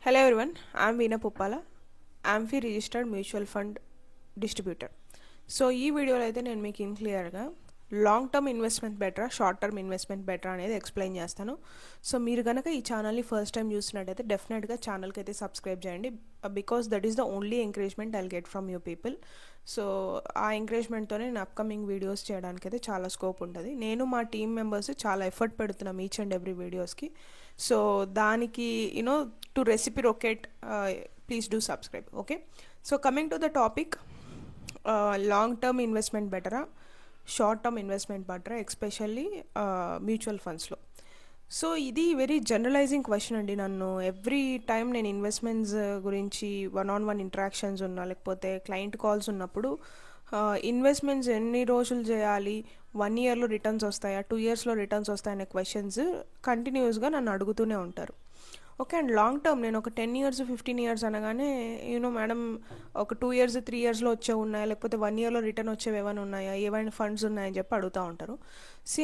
Hello everyone, I'm Veena Puppala, AMFI registered mutual fund distributor. So ఈ వీడియోలో అయితే నేను మీకు క్లియర్గా లాంగ్ టర్మ్ ఇన్వెస్ట్మెంట్ బెటరా షార్ట్ టర్మ్ ఇన్వెస్ట్మెంట్ బెటరా అనేది ఎక్స్ప్లెయిన్ చేస్తాను. సో మీరు కనుక ఈ ఛానల్ని ఫస్ట్ టైం చూసినట్టయితే డెఫినెట్గా ఛానల్కి అయితే సబ్స్క్రైబ్ చేయండి, because that is the only encouragement I'll get from you people. So ఆ ఎంకరేజ్మెంట్తోనే నేను అప్కమింగ్ వీడియోస్ చేయడానికి అయితే చాలా స్కోప్ ఉంటుంది. నేను మా టీమ్ మెంబర్స్ చాలా ఎఫర్ట్ పెడుతున్నాం ఈచ్ అండ్ ఎవ్రీ వీడియోస్కి. సో దానికి you know to reciprocate, please do subscribe. Okay, so coming to the topic, long term investment బెటరా షార్ట్ టర్మ్ ఇన్వెస్ట్మెంట్ బెటరా, ఎస్పెషల్లీ మ్యూచువల్ ఫండ్స్లో. సో ఇది వెరీ జనరలైజింగ్ క్వశ్చన్ అండి. నన్ను ఎవ్రీ టైం నేను ఇన్వెస్ట్మెంట్స్ గురించి వన్ ఇంటరాక్షన్స్ ఉన్నా లేకపోతే క్లయింట్ కాల్స్ ఉన్నప్పుడు ఇన్వెస్ట్మెంట్స్ ఎన్ని రోజులు చేయాలి, 1 ఇయర్లో రిటర్న్స్ వస్తాయా, 2 ఇయర్స్లో రిటర్న్స్ వస్తాయనే క్వశ్చన్స్ కంటిన్యూస్గా నన్ను అడుగుతూనే ఉంటారు. ఓకే, అండ్ లాంగ్ టర్మ్ నేను ఒక 10 ఇయర్స్ 15 ఇయర్స్ అనగానే మేడం ఒక 2 ఇయర్స్ 3 ఇయర్స్లో వచ్చేవి ఉన్నాయా, లేకపోతే 1 ఇయర్లో రిటర్న్ వచ్చేవి ఏమైనా ఉన్నాయా, ఏమైనా ఫండ్స్ ఉన్నాయని చెప్పి అడుగుతూ ఉంటారు.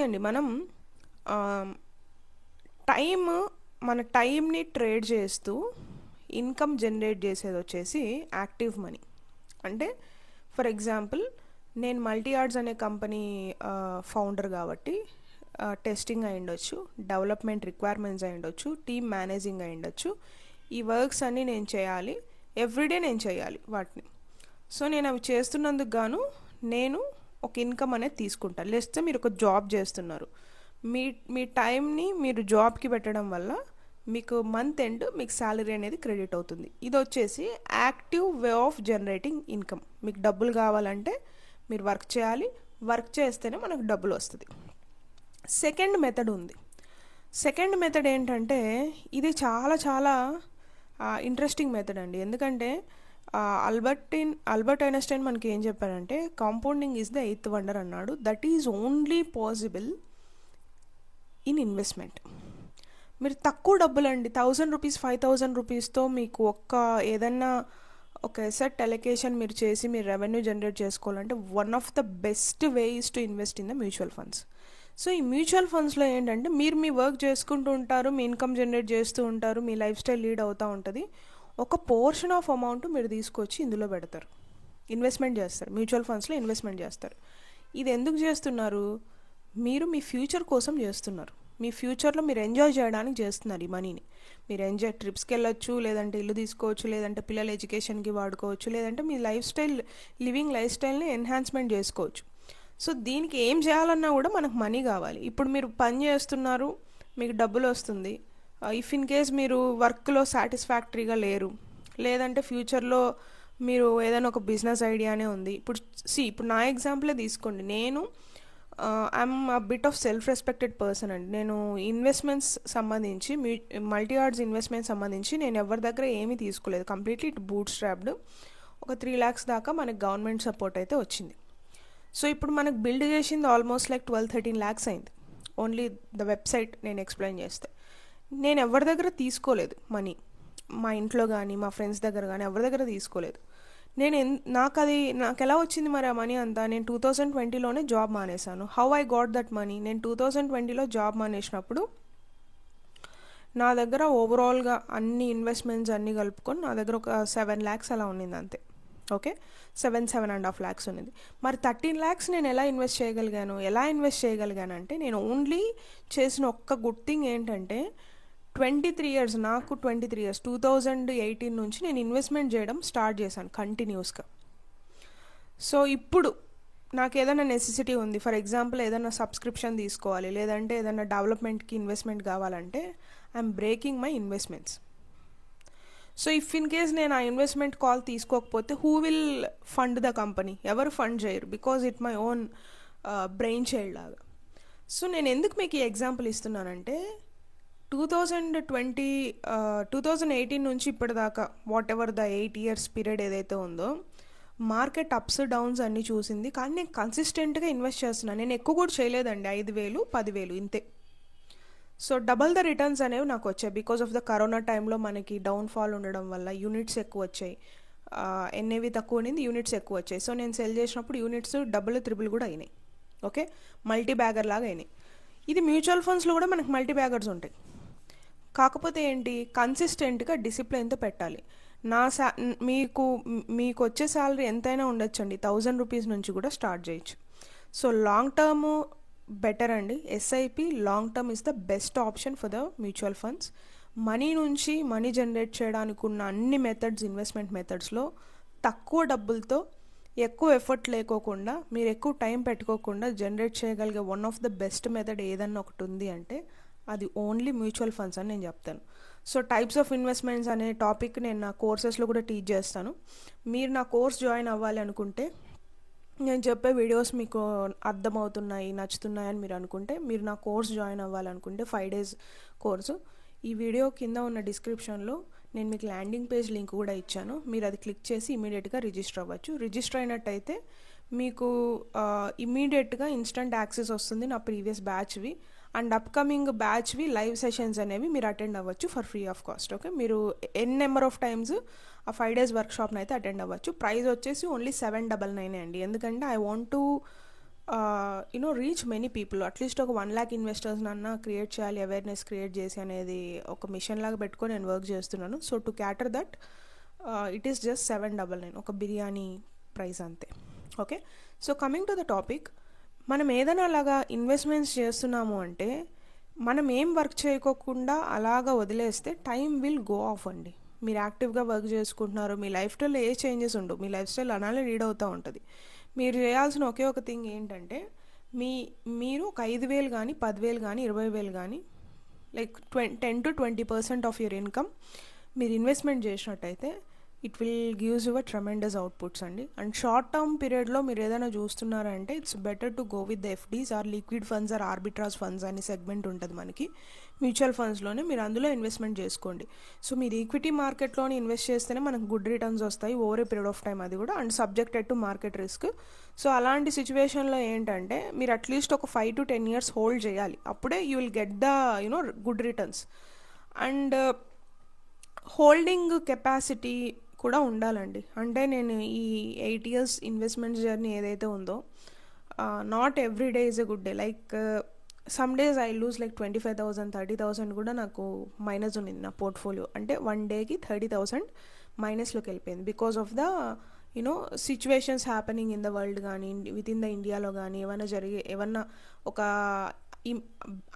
అండి, మనం మన టైంని ట్రేడ్ చేస్తూ ఇన్కమ్ జనరేట్ చేసేది వచ్చేసి యాక్టివ్ మనీ. అంటే ఫర్ ఎగ్జాంపుల్, నేను మల్టీ ఆర్ట్స్ అనే కంపెనీ ఫౌండర్ కాబట్టి టెస్టింగ్ అయి ఉండొచ్చు, డెవలప్మెంట్ రిక్వైర్మెంట్స్ అయి ఉండొచ్చు, టీమ్ మేనేజింగ్ అయి ఉండొచ్చు. ఈ వర్క్స్ అన్నీ నేను చేయాలి, ఎవ్రీడే నేను చేయాలి వాటిని. సో నేను అవి చేస్తున్నందుకు గాను నేను ఒక ఇన్కమ్ అనేది తీసుకుంటాను. లేస్తే మీరు ఒక జాబ్ చేస్తున్నారు, మీ టైంని మీరు జాబ్కి పెట్టడం వల్ల మీకు మంత్ ఎండ్ మీకు శాలరీ అనేది క్రెడిట్ అవుతుంది. ఇది వచ్చేసి active way of generating income. మీకు డబ్బులు కావాలంటే మీరు వర్క్ చేయాలి, వర్క్ చేస్తేనే మనకు డబ్బులు వస్తుంది. సెకండ్ మెథడ్ ఉంది. సెకండ్ మెథడ్ ఏంటంటే ఇది చాలా చాలా ఇంట్రెస్టింగ్ మెథడ్ అండి. ఎందుకంటే ఆల్బర్ట్ ఐన్స్టైన్ మనకి ఏం చెప్పారంటే compounding is the 8th wonder అన్నాడు. That is only possible in investment. మీరు తక్కువ డబ్బులు అండి, 1000 రూపీస్ 5000 రూపీస్తో మీకు ఏదన్నా ఒక ఎసెట్ అలొకేషన్ మీరు చేసి మీరు రెవెన్యూ జనరేట్ చేసుకోవాలంటే one of the best way is to invest in the mutual funds. So ఈ మ్యూచువల్ ఫండ్స్లో ఏంటంటే మీరు మీ వర్క్ చేసుకుంటూ ఉంటారు, మీ ఇన్కమ్ జనరేట్ చేస్తూ ఉంటారు, మీ లైఫ్ స్టైల్ లీడ్ అవుతూ ఉంటుంది. ఒక పోర్షన్ ఆఫ్ అమౌంట్ మీరు తీసుకొచ్చి ఇందులో పెడతారు, ఇన్వెస్ట్మెంట్ చేస్తారు, మ్యూచువల్ ఫండ్స్లో ఇన్వెస్ట్మెంట్ చేస్తారు. ఇది ఎందుకు చేస్తున్నారు? మీరు మీ ఫ్యూచర్ కోసం చేస్తున్నారు. మీ ఫ్యూచర్లో మీరు ఎంజాయ్ చేయడానికి చేస్తున్నారు ఈ మనీని. మీరు ట్రిప్స్కి వెళ్ళొచ్చు, లేదంటే ఇల్లు తీసుకోవచ్చు, లేదంటే పిల్లల ఎడ్యుకేషన్కి వాడుకోవచ్చు, లేదంటే మీ లైఫ్ స్టైల్ని ఎన్హాన్స్మెంట్ చేసుకోవచ్చు. సో దీనికి ఏం చేయాలన్నా కూడా మనకు మనీ కావాలి. ఇప్పుడు మీరు పని చేస్తున్నారు, మీకు డబ్బులు వస్తుంది. ఇఫ్ ఇన్ కేస్ మీరు వర్క్లో సాటిస్ఫాక్టరీగా లేరు, లేదంటే ఫ్యూచర్లో మీరు ఏదైనా ఒక బిజినెస్ ఐడియానే ఉంది. ఇప్పుడు నా ఎగ్జాంపులే తీసుకోండి. నేను I'm bit of self respected person అండి. నేను ఇన్వెస్ట్మెంట్స్ సంబంధించి మల్టీ ఆర్ట్స్ ఇన్వెస్ట్మెంట్స్ సంబంధించి నేను ఎవరి దగ్గర ఏమీ తీసుకోలేదు. Completely it bootstrapped. ఒక 3 lakhs దాకా మనకి గవర్నమెంట్ సపోర్ట్ అయితే వచ్చింది. సో ఇప్పుడు మనకు బిల్డ్ చేసింది ఆల్మోస్ట్ లైక్ 12-13 lakhs అయింది. ఓన్లీ ద వెబ్సైట్ నేను ఎక్స్ప్లెయిన్ చేస్తే. నేను ఎవరి దగ్గర తీసుకోలేదు మనీ, మా ఇంట్లో కానీ మా ఫ్రెండ్స్ దగ్గర కానీ ఎవరి దగ్గర తీసుకోలేదు. నాకు ఎలా వచ్చింది మరి ఆ మనీ అంతా? నేను 2020లోనే జాబ్ మానేశాను. How I got that money? నేను 2020లో జాబ్ మానేసినప్పుడు నా దగ్గర ఓవరాల్గా అన్ని ఇన్వెస్ట్మెంట్స్ అన్నీ కలుపుకొని నా దగ్గర ఒక 7 lakhs అలా ఉన్నింది అంతే. ఓకే, 7.5 lakhs ఉన్నది. మరి 13 lakhs నేను ఎలా ఇన్వెస్ట్ చేయగలిగాను అంటే నేను ఓన్లీ చేసిన ఒక్క గుడ్ థింగ్ ఏంటంటే 23 years, నాకు 23 years 2018 నుంచి నేను ఇన్వెస్ట్మెంట్ చేయడం స్టార్ట్ చేశాను కంటిన్యూస్గా. సో ఇప్పుడు నాకు ఏదైనా నెసెసిటీ ఉంది, ఫర్ ఎగ్జాంపుల్ ఏదైనా సబ్స్క్రిప్షన్ తీసుకోవాలి, లేదంటే ఏదైనా డెవలప్మెంట్కి ఇన్వెస్ట్మెంట్ కావాలంటే I'm breaking my investments. So if in case నేను ఆ ఇన్వెస్ట్మెంట్ కాల్ తీసుకోకపోతే who will fund the company? ఎవరు ఫండ్ చేయరు, because it my own brain child లాగా. సో నేను ఎందుకు మీకు ఈ ఎగ్జాంపుల్ ఇస్తున్నానంటే 2018 నుంచి ఇప్పటిదాకా what ever the 8 years period ఏదైతే ఉందో మార్కెట్ అప్స్ డౌన్స్ అన్నీ చూసింది. కానీ నేను కన్సిస్టెంట్గా ఇన్వెస్ట్ చేస్తున్నాను. నేను ఎక్కువ కూడా చేయలేదండి, 5,000 10,000 ఇంతే. సో డబల్ ద రిటర్న్స్ అనేవి నాకు వచ్చాయి. బికాస్ ఆఫ్ ద కరోనా టైంలో మనకి డౌన్ఫాల్ ఉండడం వల్ల యూనిట్స్ ఎక్కువ వచ్చాయి, ఎన్ఏవి తక్కువ ఉండింది, యూనిట్స్ ఎక్కువ వచ్చాయి. సో నేను సెల్ చేసినప్పుడు యూనిట్స్ డబుల్ 3 కూడా అయినాయి. ఓకే, మల్టీ బ్యాగర్ లాగా అయినాయి. ఇది మ్యూచువల్ ఫండ్స్లో కూడా మనకి మల్టీ బ్యాగర్స్ ఉంటాయి. కాకపోతే ఏంటి, కన్సిస్టెంట్గా డిసిప్లిన్తో పెట్టాలి. నా మీకు వచ్చే శాలరీ ఎంతైనా ఉండొచ్చండి, 1000 రూపీస్ నుంచి కూడా స్టార్ట్ చేయొచ్చు. సో లాంగ్ టర్మ్ బెటర్ అండి. SIP long term is the best option for the mutual funds. Money generate చేయడానికి ఉన్న అన్ని మెథడ్స్, ఇన్వెస్ట్మెంట్ మెథడ్స్లో తక్కువ డబ్బులతో ఎక్కువ ఎఫర్ట్ లేకోకుండా, మీరు ఎక్కువ టైం పెట్టుకోకుండా జనరేట్ చేయగలిగే one of the best method ఏదన్నా ఒకటి ఉంది అంటే అది ఓన్లీ మ్యూచువల్ ఫండ్స్ అని నేను చెప్తాను. సో టైప్స్ ఆఫ్ ఇన్వెస్ట్మెంట్స్ అనే టాపిక్ నేను నా కోర్సెస్లో కూడా టీచ్ చేస్తాను. మీరు నా కోర్స్ జాయిన్ అవ్వాలి అనుకుంటే, నేను చెప్పే వీడియోస్ మీకు అర్థమవుతున్నాయి, నచ్చుతున్నాయి అని మీరు అనుకుంటే, మీరు నా కోర్స్ జాయిన్ అవ్వాలనుకుంటే 5 days కోర్సు, ఈ వీడియో కింద ఉన్న డిస్క్రిప్షన్లో నేను మీకు ల్యాండింగ్ పేజ్ లింక్ కూడా ఇచ్చాను. మీరు అది క్లిక్ చేసి ఇమీడియట్గా రిజిస్టర్ అవ్వచ్చు. రిజిస్టర్ అయినట్టయితే మీకు ఇమీడియట్గా ఇన్స్టంట్ యాక్సెస్ వస్తుంది నా ప్రీవియస్ బ్యాచ్వి అండ్ అప్కమింగ్ బ్యాచ్వి లైవ్ సెషన్స్ అనేవి మీరు అటెండ్ అవ్వచ్చు for free of cost. Okay, మీరు నెంబర్ ఆఫ్ టైమ్స్ ఆ 5 days వర్క్షాప్ని అయితే అటెండ్ అవ్వచ్చు. ప్రైస్ వచ్చేసి ఓన్లీ 799 అండి. ఎందుకంటే I want to reach many people. At least ఒక 1 lakh ఇన్వెస్టర్స్ అన్నా క్రియేట్ చేయాలి, అవేర్నెస్ క్రియేట్ చేసి అనేది ఒక మిషన్ లాగా పెట్టుకొని నేను వర్క్ చేస్తున్నాను. So to క్యాటర్ that it is just 799, ఒక బిర్యానీ ప్రైస్ అంతే. Okay, so coming to the topic, మనం ఏదైనా అలాగా ఇన్వెస్ట్మెంట్స్ చేస్తున్నాము అంటే మనం ఏం వర్క్ చేయకోకుండా అలాగా వదిలేస్తే టైం విల్ గో ఆఫ్ అండి. మీరు యాక్టివ్గా వర్క్ చేసుకుంటున్నారు, మీ లైఫ్ స్టైల్లో ఏ చేంజెస్ ఉండవు, మీ లైఫ్ స్టైల్ అలానే లీడ్ అవుతూ ఉంటుంది. మీరు చేయాల్సిన ఒకే ఒక థింగ్ ఏంటంటే, మీరు ఒక 5,000 కానీ 10,000 కానీ 20,000 కానీ like 10 to 20% of your income మీరు ఇన్వెస్ట్మెంట్ చేసినట్టయితే it will gives your tremendous outputs అండి. అండ్ షార్ట్ టర్మ్ పీరియడ్లో మీరు ఏదైనా చూస్తున్నారంటే it's better to go with the FDs or liquid funds or arbitrage funds అనే సెగ్మెంట్ ఉంటుంది మనకి మ్యూచువల్ ఫండ్స్లోనే, మీరు అందులో ఇన్వెస్ట్మెంట్ చేసుకోండి. సో మీరు ఈక్విటీ మార్కెట్లోనే ఇన్వెస్ట్ చేస్తేనే మనకు గుడ్ రిటర్న్స్ వస్తాయి over a period of time, అది కూడా and subjected to market risk. So అలాంటి సిచ్యువేషన్లో ఏంటంటే మీరు అట్లీస్ట్ ఒక 5 to 10 years హోల్డ్ చేయాలి, అప్పుడే you will get the good returns. And holding capacity కూడా ఉండాలండి. అంటే నేను ఈ 8 years ఇన్వెస్ట్మెంట్ జర్నీ ఏదైతే ఉందో, not every day is a good day. Like some days I lose like 25,000 30,000 కూడా నాకు మైనస్ ఉన్నింది నా పోర్ట్ఫోలియో. అంటే 1 dayకి 30,000 మైనస్లోకి వెళ్ళిపోయింది because of the situations happening in the world కానీ విత్ ఇన్ ద ఇండియాలో కానీ ఏమన్నా ఒక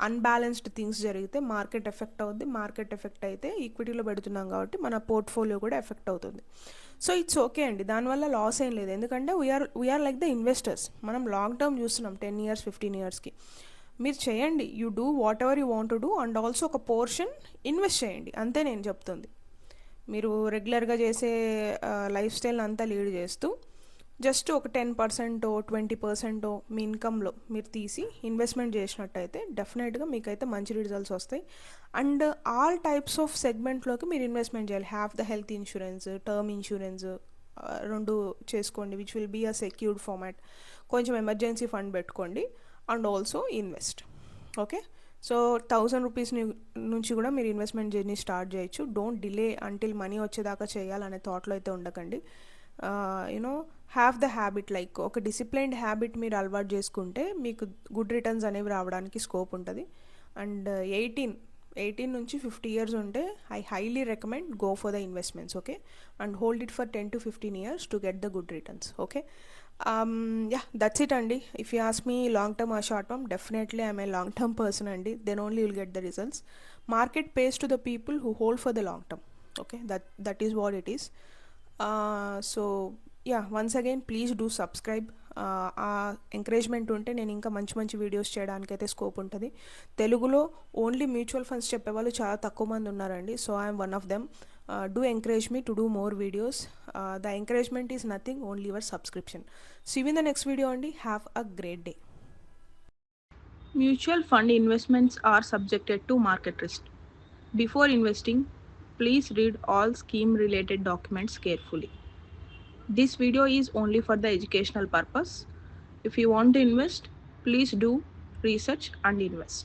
అన్బ్యాలెన్స్డ్ థింగ్స్ జరిగితే మార్కెట్ ఎఫెక్ట్ అవుద్ది. మార్కెట్ ఎఫెక్ట్ అయితే ఈక్విటీలో పెడుతున్నాం కాబట్టి మన పోర్ట్ఫోలియో కూడా ఎఫెక్ట్ అవుతుంది. సో ఇట్స్ ఓకే అండి, దానివల్ల లాస్ ఏం లేదు. ఎందుకంటే వీఆర్ లైక్ ద ఇన్వెస్టర్స్, మనం లాంగ్ టర్మ్ చూస్తున్నాం 10 years 15 yearsకి. మీరు చేయండి, you do what ever you want to do and also ఒక పోర్షన్ ఇన్వెస్ట్ చేయండి, అంతే నేను చెప్తుంది. మీరు రెగ్యులర్గా చేసే లైఫ్ స్టైల్ అంతా లీడ్ చేస్తూ జస్ట్ ఒక 10% 20% మీ ఇన్కంలో మీరు తీసి ఇన్వెస్ట్మెంట్ చేసినట్టయితే డెఫినెట్గా మీకైతే మంచి రిజల్ట్స్ వస్తాయి. అండ్ ఆల్ టైప్స్ ఆఫ్ సెగ్మెంట్లోకి మీరు ఇన్వెస్ట్మెంట్ చేయాలి. Have the health insurance, term insurance, 2 చేసుకోండి which will be a secured format. కొంచెం ఎమర్జెన్సీ ఫండ్ పెట్టుకోండి and also invest. Okay, so 1000 rupees నుంచి కూడా మీరు ఇన్వెస్ట్మెంట్ జర్నీ స్టార్ట్ చేయొచ్చు. డోంట్ డిలే అంటిల్ మనీ వచ్చేదాకా చేయాలనే థాట్లో అయితే ఉండకండి. హ్యావ్ ద హ్యాబిట్, లైక్ ఒక డిసిప్లైన్డ్ హ్యాబిట్ మీరు అలవాటు చేసుకుంటే మీకు గుడ్ రిటర్న్స్ అనేవి రావడానికి స్కోప్ ఉంటుంది. అండ్ 18 నుంచి 50 years ఉంటే I highly recommend go for the investments. Okay, and hold it for 10 to 15 years to get the good returns. Okay, that's it అండి. If you ask me long term or short term, definitely I'm a long term person అండి. Then only will get the results. Market pays to the people who hold for the long term. Okay, that is what it is. So once again please do subscribe. ఆ encouragement ఉంటే నేను ఇంకా మంచి videos చేయడానికైతే scope ఉంటుంది. తెలుగులో only mutual funds చెప్పేవాళ్ళు చాలా తక్కువ మంది ఉన్నారండి. So I'm one of them. Do encourage me to do more videos. The encouragement is nothing, only your subscription. See you in the next video అండి. Have a great day. Mutual fund investments are subjected to market risk. Before investing, please read all scheme related documents carefully. This video is only for the educational purpose. If you want to invest, please do research and invest.